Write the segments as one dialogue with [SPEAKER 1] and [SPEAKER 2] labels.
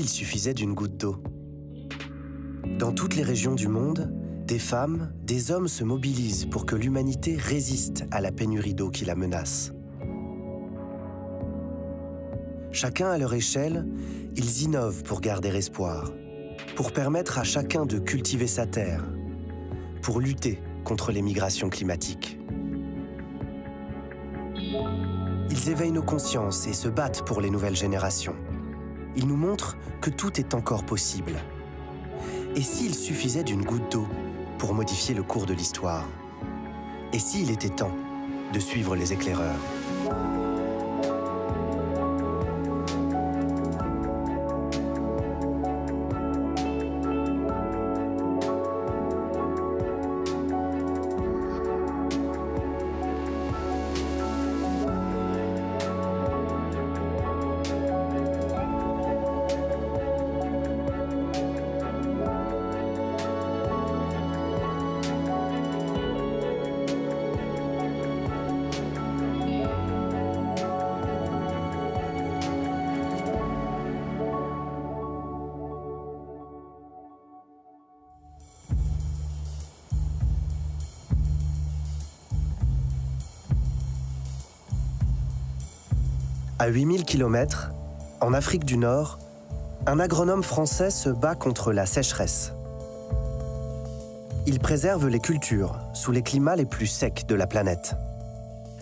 [SPEAKER 1] s'il suffisait d'une goutte d'eau? Dans toutes les régions du monde, des femmes, des hommes se mobilisent pour que l'humanité résiste à la pénurie d'eau qui la menace. Chacun à leur échelle, ils innovent pour garder espoir, pour permettre à chacun de cultiver sa terre, pour lutter contre les migrations climatiques. Ils éveillent nos consciences et se battent pour les nouvelles générations. Ils nous montrent que tout est encore possible. Et s'il suffisait d'une goutte d'eau pour modifier le cours de l'histoire? Et s'il était temps de suivre les éclaireurs? À 8000 km, en Afrique du Nord, un agronome français se bat contre la sécheresse. Il préserve les cultures sous les climats les plus secs de la planète.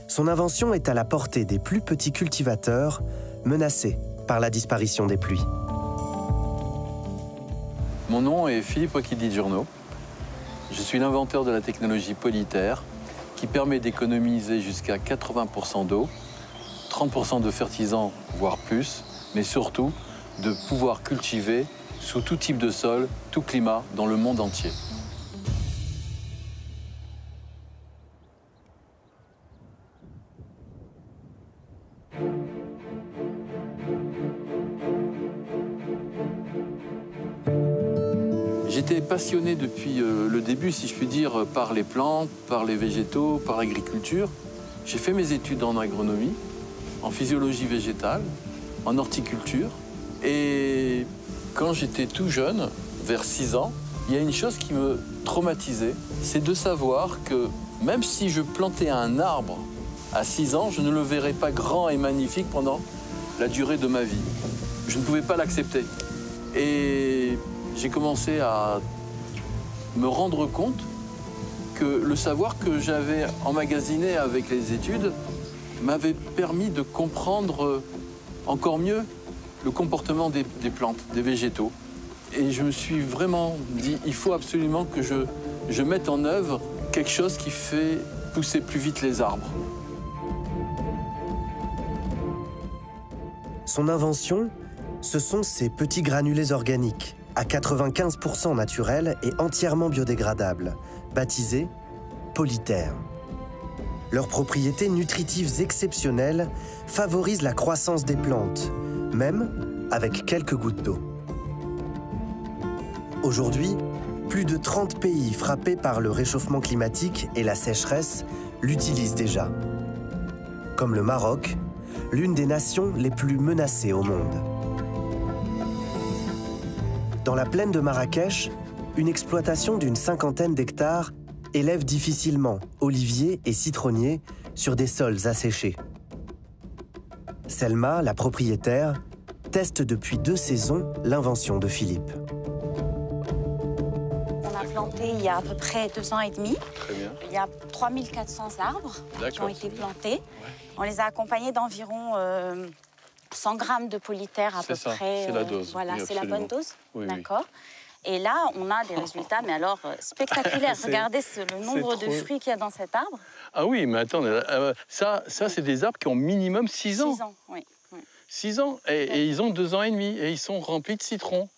[SPEAKER 1] Son invention est à la portée des plus petits cultivateurs menacés par la disparition des pluies.
[SPEAKER 2] Mon nom est Philippe Wakidi-Djourno. Je suis l'inventeur de la technologie Polyterre qui permet d'économiser jusqu'à 80% d'eau, 30% de fertilisants, voire plus, mais surtout de pouvoir cultiver sous tout type de sol, tout climat, dans le monde entier. J'étais passionné depuis le début, si je puis dire, par les plantes, par les végétaux, par l'agriculture. J'ai fait mes études en agronomie, en physiologie végétale, en horticulture. Et quand j'étais tout jeune, vers 6 ans, il y a une chose qui me traumatisait, c'est de savoir que même si je plantais un arbre à 6 ans, je ne le verrais pas grand et magnifique pendant la durée de ma vie. Je ne pouvais pas l'accepter. Et j'ai commencé à me rendre compte que le savoir que j'avais emmagasiné avec les études m'avait permis de comprendre encore mieux le comportement des plantes, des végétaux. Et je me suis vraiment dit, il faut absolument que je mette en œuvre quelque chose qui fait pousser plus vite les arbres.
[SPEAKER 1] Son invention, ce sont ces petits granulés organiques, à 95% naturels et entièrement biodégradables, baptisés Polyterre. Leurs propriétés nutritives exceptionnelles favorisent la croissance des plantes, même avec quelques gouttes d'eau. Aujourd'hui, plus de 30 pays frappés par le réchauffement climatique et la sécheresse l'utilisent déjà. Comme le Maroc, l'une des nations les plus menacées au monde. Dans la plaine de Marrakech, une exploitation d'une 50aine d'hectares élève difficilement oliviers et citronniers sur des sols asséchés. Selma, la propriétaire, teste depuis 2 saisons l'invention de Philippe.
[SPEAKER 3] On a planté il y a à peu près 2 ans et demi.
[SPEAKER 2] Très bien.
[SPEAKER 3] Il y a 3400 arbres qui ont été plantés. Ouais. On les a accompagnés d'environ 100 grammes de Polyterre à peu près.
[SPEAKER 2] C'est la dose.
[SPEAKER 3] Voilà,
[SPEAKER 2] oui,
[SPEAKER 3] c'est la bonne dose.
[SPEAKER 2] Oui,
[SPEAKER 3] d'accord. Oui. Et là, on a des résultats, mais alors spectaculaires. Regardez le nombre de fruits qu'il y a dans cet arbre.
[SPEAKER 2] Ah oui, mais attendez, ça c'est des arbres qui ont minimum 6 ans.
[SPEAKER 3] 6 ans, oui.
[SPEAKER 2] 6 ans, et ils ont 2 ans et demi, et ils sont remplis de citrons.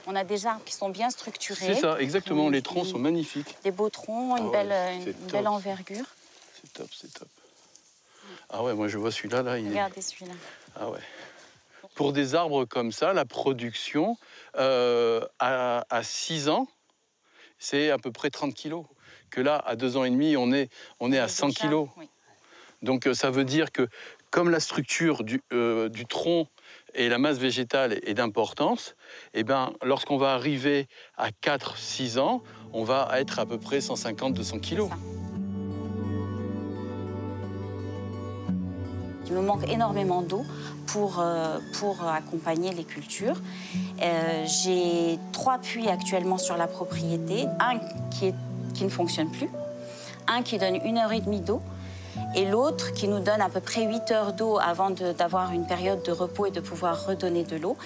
[SPEAKER 3] On a des arbres qui sont bien structurés.
[SPEAKER 2] C'est ça, exactement, les troncs sont magnifiques.
[SPEAKER 3] Des beaux troncs, une belle envergure.
[SPEAKER 2] C'est top, c'est top. Ah ouais, moi je vois celui-là, là,
[SPEAKER 3] Regardez celui-là.
[SPEAKER 2] Ah ouais. Pour des arbres comme ça, la production à 6 ans, c'est à peu près 30 kilos. Que là, à 2 ans et demi, on est à 100 kilos. Oui. Donc ça veut dire que comme la structure du tronc et la masse végétale est d'importance, eh bien, lorsqu'on va arriver à 4-6 ans, on va être à peu près 150-200 kilos.
[SPEAKER 3] Il me manque énormément d'eau pour accompagner les cultures. J'ai 3 puits actuellement sur la propriété, un qui ne fonctionne plus, un qui donne 1h30 d'eau, et l'autre qui nous donne à peu près 8 heures d'eau avant d'avoir une période de repos et de pouvoir redonner de l'eau,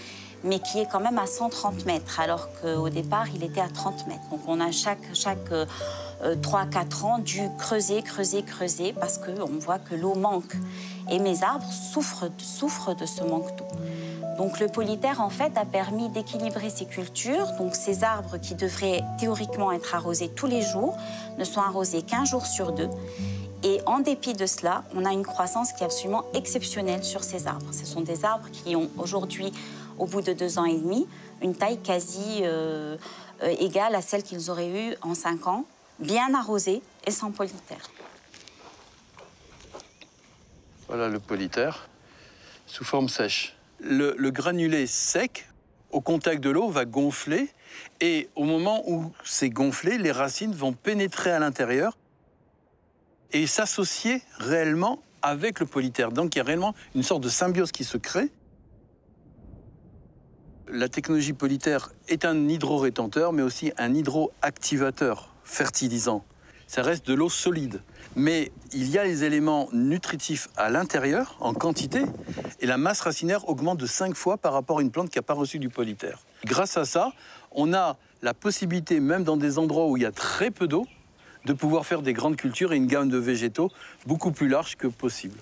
[SPEAKER 3] mais qui est quand même à 130 mètres, alors qu'au départ, il était à 30 mètres. Donc on a chaque 3-4 ans dû creuser, parce qu'on voit que l'eau manque. Et mes arbres souffrent de ce manque d'eau. Donc le polyterre, en fait, a permis d'équilibrer ces cultures. Donc ces arbres qui devraient théoriquement être arrosés tous les jours ne sont arrosés qu'1 jour sur 2. Et en dépit de cela, on a une croissance qui est absolument exceptionnelle sur ces arbres. Ce sont des arbres qui ont aujourd'hui, au bout de 2 ans et demi, une taille quasi égale à celle qu'ils auraient eue en 5 ans, bien arrosés et sans polyterre.
[SPEAKER 2] Voilà le polyterre, sous forme sèche. Le granulé sec, au contact de l'eau, va gonfler. Et au moment où c'est gonflé, les racines vont pénétrer à l'intérieur et s'associer réellement avec le polyterre. Donc il y a réellement une sorte de symbiose qui se crée. La technologie polyterre est un hydrorétenteur, mais aussi un hydroactivateur fertilisant. Ça reste de l'eau solide. Mais il y a les éléments nutritifs à l'intérieur, en quantité, et la masse racinaire augmente de 5 fois par rapport à une plante qui n'a pas reçu du polyterre. Grâce à ça, on a la possibilité, même dans des endroits où il y a très peu d'eau, de pouvoir faire des grandes cultures et une gamme de végétaux beaucoup plus large que possible.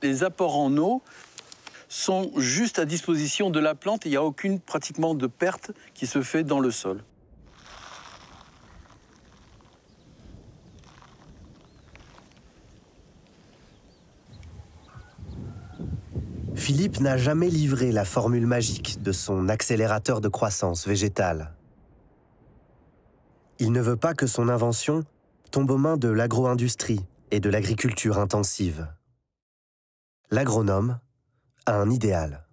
[SPEAKER 2] Les apports en eau sont juste à disposition de la plante et il n'y a aucune pratiquement de perte qui se fait dans le sol.
[SPEAKER 1] Philippe n'a jamais livré la formule magique de son accélérateur de croissance végétale. Il ne veut pas que son invention tombe aux mains de l'agro-industrie et de l'agriculture intensive. L'agronome a un idéal.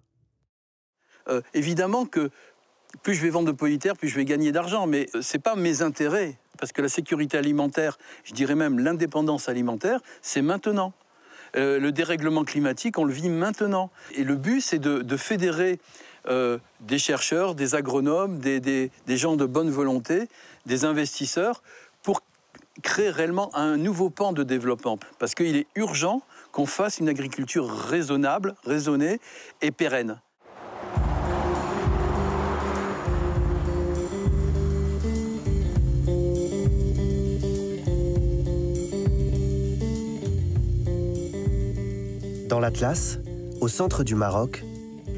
[SPEAKER 2] Évidemment que plus je vais vendre de polyterre, plus je vais gagner d'argent, mais ce n'est pas mes intérêts, parce que la sécurité alimentaire, je dirais même l'indépendance alimentaire, c'est maintenant. Le dérèglement climatique, on le vit maintenant. Et le but, c'est de fédérer des chercheurs, des agronomes, des gens de bonne volonté, des investisseurs, pour créer réellement un nouveau pan de développement. Parce qu'il est urgent qu'on fasse une agriculture raisonnable, raisonnée et pérenne.
[SPEAKER 1] Dans l'Atlas, au centre du Maroc,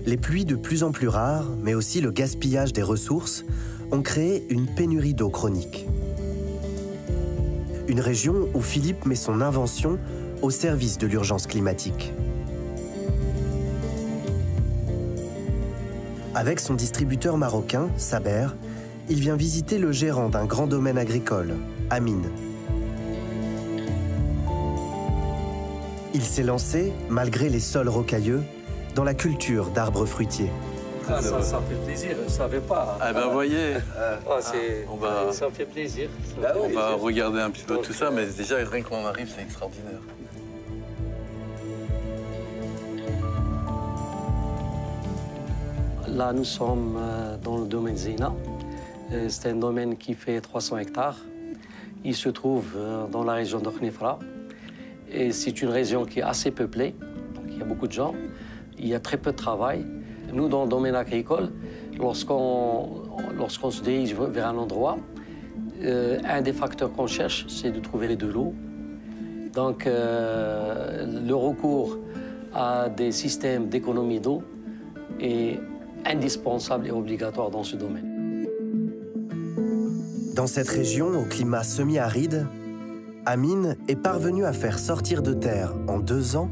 [SPEAKER 1] les pluies de plus en plus rares, mais aussi le gaspillage des ressources, ont créé une pénurie d'eau chronique. Une région où Philippe met son invention au service de l'urgence climatique. Avec son distributeur marocain, Saber, il vient visiter le gérant d'un grand domaine agricole, Amine. Il s'est lancé, malgré les sols rocailleux, dans la culture d'arbres fruitiers.
[SPEAKER 4] Ça fait plaisir, je ne savais pas.
[SPEAKER 2] Ah ben, vous voyez,
[SPEAKER 4] ça fait plaisir.
[SPEAKER 2] On va regarder un petit peu tout ça, mais déjà, rien qu'on arrive, c'est extraordinaire.
[SPEAKER 4] Là, nous sommes dans le domaine Zeyna. C'est un domaine qui fait 300 hectares. Il se trouve dans la région de Khnifra. Et c'est une région qui est assez peuplée, donc il y a beaucoup de gens. Il y a très peu de travail. Nous, dans le domaine agricole, lorsqu'on se dirige vers un endroit, un des facteurs qu'on cherche, c'est de trouver de l'eau. Donc, le recours à des systèmes d'économie d'eau est indispensable et obligatoire dans ce domaine.
[SPEAKER 1] Dans cette région au climat semi-aride, Amine est parvenu à faire sortir de terre en 2 ans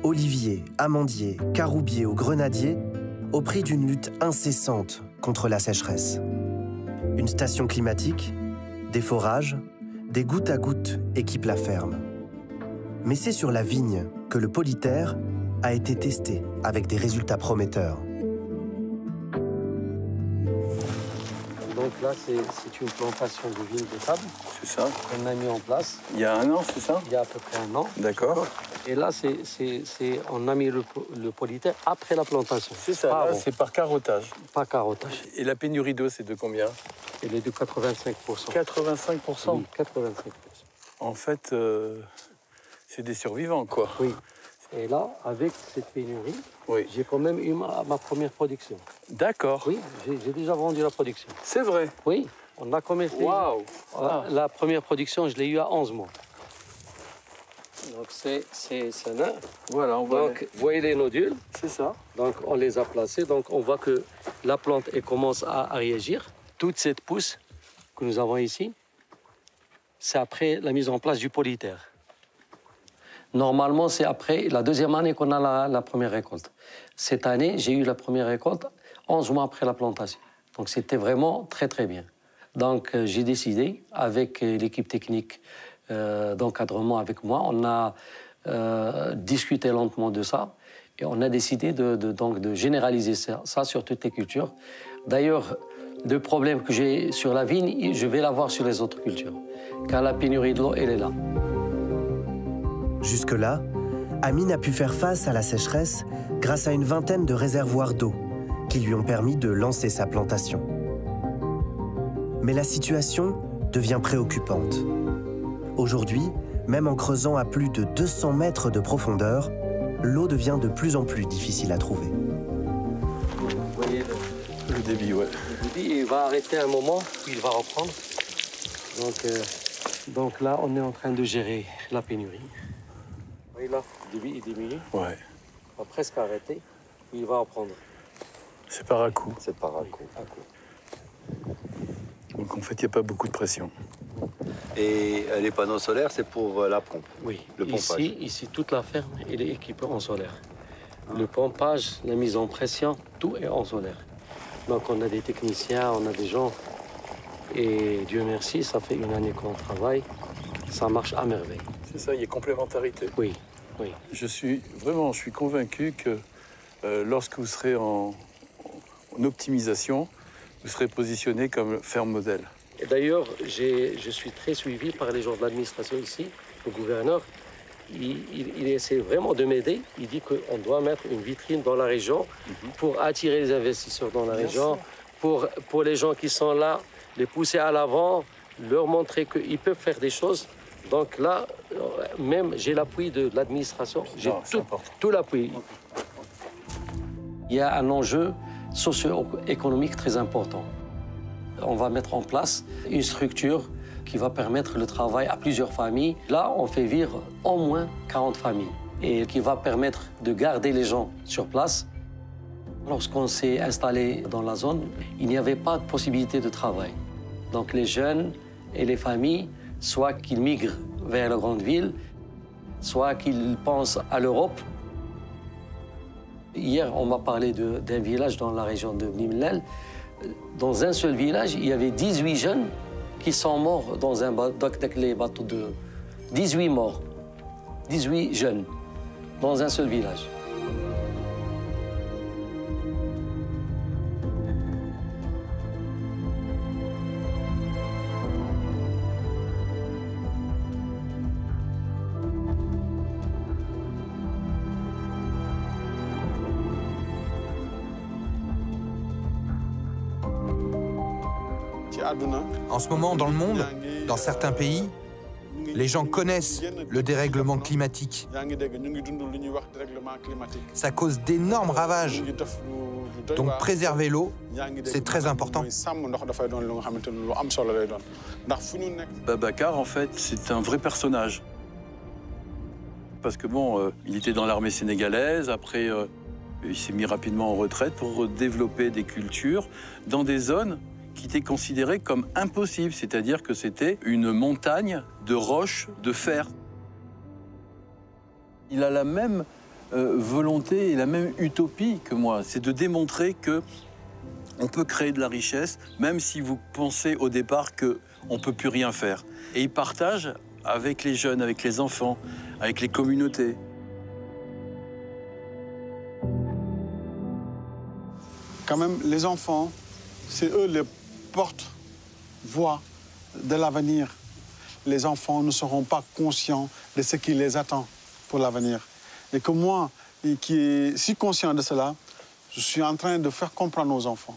[SPEAKER 1] oliviers, amandiers, caroubiers ou grenadiers au prix d'une lutte incessante contre la sécheresse. Une station climatique, des forages, des gouttes à gouttes équipent la ferme. Mais c'est sur la vigne que le polyterre a été testé avec des résultats prometteurs.
[SPEAKER 4] Donc là, c'est une plantation de vignes de table.
[SPEAKER 2] C'est ça.
[SPEAKER 4] On a mis en place.
[SPEAKER 2] Il y a 1 an, c'est ça?
[SPEAKER 4] Il y a à peu près 1 an.
[SPEAKER 2] D'accord.
[SPEAKER 4] Et là, on a mis le polyter après la plantation.
[SPEAKER 2] C'est ça, c'est par carottage.
[SPEAKER 4] Par carottage.
[SPEAKER 2] Et la pénurie d'eau, c'est de combien?
[SPEAKER 4] Elle est de 85%.
[SPEAKER 2] 85%?
[SPEAKER 4] Oui, 85%.
[SPEAKER 2] En fait, c'est des survivants, quoi.
[SPEAKER 4] Oui. Et là, avec cette pénurie,
[SPEAKER 2] oui,
[SPEAKER 4] j'ai quand même eu ma première production.
[SPEAKER 2] D'accord.
[SPEAKER 4] Oui, j'ai déjà vendu la production.
[SPEAKER 2] C'est vrai?
[SPEAKER 4] Oui, on a commencé.
[SPEAKER 2] Waouh!
[SPEAKER 4] La première production, je l'ai eue à 11 mois. Donc c'est là.
[SPEAKER 2] Voilà, on voit.
[SPEAKER 4] Donc, vous voyez les nodules?
[SPEAKER 2] C'est ça.
[SPEAKER 4] Donc on les a placés. Donc on voit que la plante elle commence à réagir. Toute cette pousse que nous avons ici, c'est après la mise en place du polyter. Normalement, c'est après la deuxième année qu'on a la première récolte. Cette année, j'ai eu la première récolte 11 mois après la plantation. Donc c'était vraiment très très bien. Donc j'ai décidé, avec l'équipe technique d'encadrement avec moi, on a discuté lentement de ça et on a décidé de généraliser ça sur toutes les cultures. D'ailleurs, le problème que j'ai sur la vigne, je vais l'avoir sur les autres cultures, car la pénurie de l'eau, elle est là.
[SPEAKER 1] Jusque-là, Amine a pu faire face à la sécheresse grâce à une vingtaine de réservoirs d'eau qui lui ont permis de lancer sa plantation. Mais la situation devient préoccupante. Aujourd'hui, même en creusant à plus de 200 mètres de profondeur, l'eau devient de plus en plus difficile à trouver.
[SPEAKER 4] Vous voyez
[SPEAKER 2] le débit, ouais.
[SPEAKER 4] Le débit, il va arrêter un moment, puis il va reprendre. Donc là, on est en train de gérer la pénurie. Vous voyez là, le débit, il diminue.
[SPEAKER 2] Ouais.
[SPEAKER 4] Il va presque arrêter, puis il va reprendre.
[SPEAKER 2] C'est par à coup.
[SPEAKER 4] C'est par à coup.
[SPEAKER 2] Donc en fait, il n'y a pas beaucoup de pression.
[SPEAKER 5] Et les panneaux solaires, c'est pour la pompe?
[SPEAKER 4] Oui,
[SPEAKER 5] le pompage.
[SPEAKER 4] Ici, toute la ferme, elle est équipée en solaire. Le pompage, la mise en pression, tout est en solaire. Donc on a des techniciens, on a des gens. Et Dieu merci, ça fait 1 année qu'on travaille. Ça marche à merveille.
[SPEAKER 2] C'est ça, il y a complémentarité.
[SPEAKER 4] Oui, oui.
[SPEAKER 2] Je suis convaincu que lorsque vous serez en optimisation, vous serez positionné comme ferme modèle.
[SPEAKER 4] Et d'ailleurs, je suis très suivi par les gens de l'administration ici, le gouverneur. Il essaie vraiment de m'aider. Il dit qu'on doit mettre une vitrine dans la région pour attirer les investisseurs dans la région, pour les gens qui sont là, les pousser à l'avant, leur montrer qu'ils peuvent faire des choses. Donc là, même j'ai l'appui de l'administration, j'ai tout l'appui. Il y a un enjeu socio-économique très important. On va mettre en place une structure qui va permettre le travail à plusieurs familles. Là, on fait vivre au moins 40 familles et qui va permettre de garder les gens sur place. Lorsqu'on s'est installé dans la zone, il n'y avait pas de possibilité de travail. Donc les jeunes et les familles, soit qu'ils migrent vers la grande ville, soit qu'ils pensent à l'Europe. Hier, on m'a parlé d'un village dans la région de Bnimlel. Dans un seul village, il y avait 18 jeunes qui sont morts dans les bateaux de... 18 morts. 18 jeunes dans un seul village.
[SPEAKER 6] En ce moment, dans le monde, dans certains pays, les gens connaissent le dérèglement climatique. Ça cause d'énormes ravages. Donc préserver l'eau, c'est très important.
[SPEAKER 2] Babacar, en fait, c'est un vrai personnage. Parce que bon, il était dans l'armée sénégalaise, après il s'est mis rapidement en retraite pour développer des cultures dans des zones qui étaient considérées comme impossibles, c'est-à-dire que c'était une montagne de roches de fer. Il a la même volonté et la même utopie que moi, c'est de démontrer que on peut créer de la richesse, même si vous pensez au départ qu'on ne peut plus rien faire. Et il partage avec les jeunes, avec les enfants, avec les communautés.
[SPEAKER 7] Quand même, les enfants, c'est eux les porte-voix de l'avenir. Les enfants ne seront pas conscients de ce qui les attend pour l'avenir. Et que moi, qui est si conscient de cela, je suis en train de faire comprendre aux enfants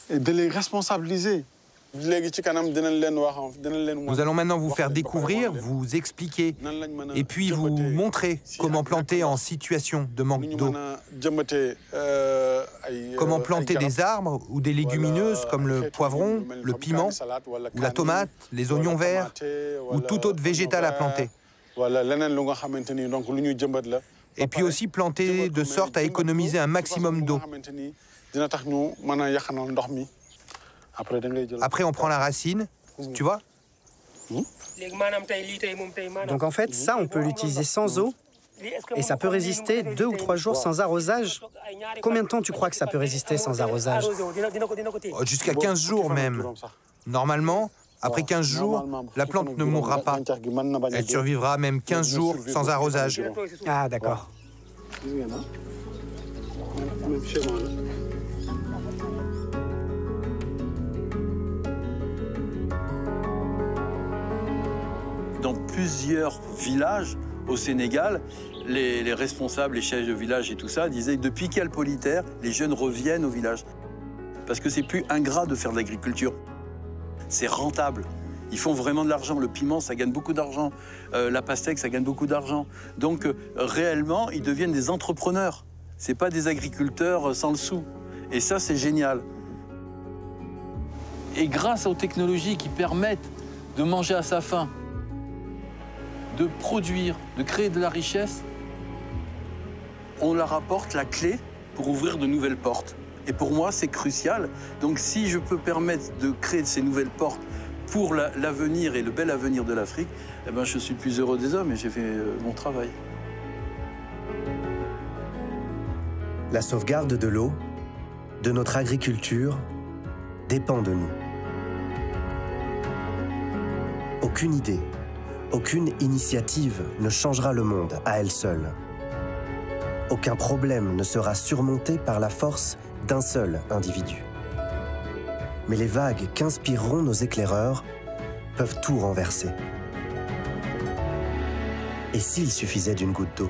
[SPEAKER 7] et de les responsabiliser.
[SPEAKER 6] Nous allons maintenant vous faire découvrir, vous expliquer et puis vous montrer comment planter en situation de manque d'eau. Comment planter des arbres ou des légumineuses comme le poivron, le piment, ou la tomate, les oignons verts ou tout autre végétal à planter. Et puis aussi planter de sorte à économiser un maximum d'eau. Après, on prend la racine, tu vois?
[SPEAKER 8] Donc en fait, ça, on peut l'utiliser sans eau et ça peut résister 2 ou 3 jours sans arrosage. Combien de temps tu crois que ça peut résister sans arrosage?
[SPEAKER 6] Jusqu'à 15 jours même. Normalement, après 15 jours, la plante ne mourra pas. Elle survivra même 15 jours sans arrosage.
[SPEAKER 8] Ah, d'accord.
[SPEAKER 2] Dans plusieurs villages au Sénégal, les responsables, les chefs de village et tout ça disaient que depuis qu'il y a le polyterre, les jeunes reviennent au village. Parce que c'est plus ingrat de faire de l'agriculture. C'est rentable. Ils font vraiment de l'argent. Le piment, ça gagne beaucoup d'argent. La pastèque, ça gagne beaucoup d'argent. Donc, réellement, ils deviennent des entrepreneurs. Ce n'est pas des agriculteurs sans le sou. Et ça, c'est génial. Et grâce aux technologies qui permettent de manger à sa faim, de produire, de créer de la richesse, on leur apporte la clé pour ouvrir de nouvelles portes. Et pour moi, c'est crucial. Donc si je peux permettre de créer ces nouvelles portes pour l'avenir et le bel avenir de l'Afrique, eh ben, je suis le plus heureux des hommes et j'ai fait mon travail.
[SPEAKER 1] La sauvegarde de l'eau, de notre agriculture, dépend de nous. Aucune idée, aucune initiative ne changera le monde à elle seule. Aucun problème ne sera surmonté par la force d'un seul individu. Mais les vagues qu'inspireront nos éclaireurs peuvent tout renverser. Et s'il suffisait d'une goutte d'eau ?